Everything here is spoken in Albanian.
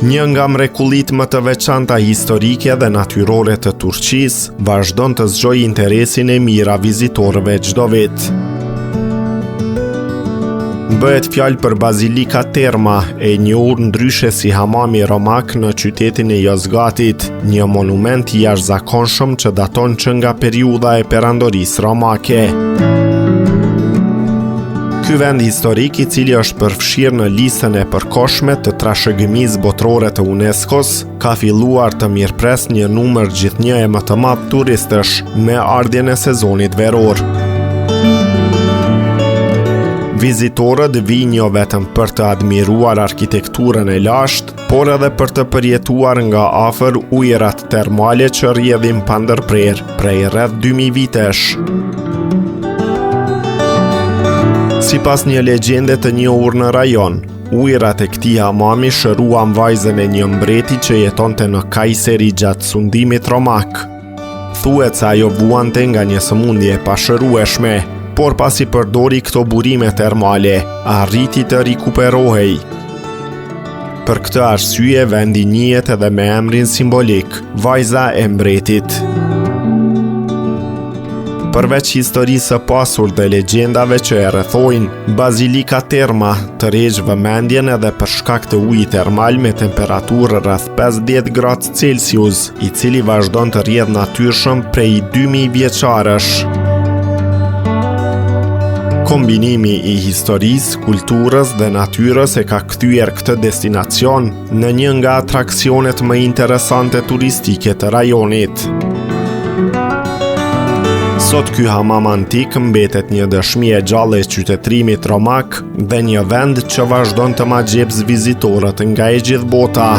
Një nga mrekullit më të veçanta historike dhe natyrore të Turqisë, vazhdon të zgjojë interesin e mirë a vizitorëve çdo vit. Bëhet fjalë për Bazilika Terma, e njohur ndryshe si Hamami Romak në qytetin e Yozgatit, një monument i jashtëzakonshëm që daton që nga periudha e perandorisë romake. Ky vend historik, i cili është përfshirë në listën e përkohshme të trashëgimisë botërore të UNESCO-s, ka filluar të mirëpres një numër gjithnjë e më të madh turistësh me ardhjen e sezonit veror. Vizitorët vijnë jo vetëm për të admiruar arkitekturën e lashtë, por edhe për të përjetuar nga afër ujërat termale që rrjedhin pa ndërprerje prej rreth 2000 vitesh. Sipas një legjende të njohur në rajon, ujërat e këtij hamami shëruan vajzën e një mbreti që jetonte në Kayseri gjatë sundimit romak. Thuhet se ajo vuante nga një sëmundje e pashërueshme, por pasi përdori këto burime termale, arriti të rikuperohej. Për këtë arsye, vendi njihet edhe me emrin simbolik, Vajza e Mbretit. Përveç historisë së pasur dhe legjendave që e rrethojnë, Bazilika Terma tërheq vëmendjen edhe për shkak të ujit termal me temperaturë rreth 50 gradë Celsius, i cili vazhdon të rrjedh natyrshëm prej 2000 vjeçarësh. Kombinimi i historisë, kulturës dhe natyrës e ka kthyer këtë destinacion në një nga atraksionet më interesante turistike të rajonit. Sot ky hamam antik mbetet një dëshmi e gjallë e qytetërimit romak dhe një vend që vazhdon të ma gjepsë vizitorët nga e gjithë bota.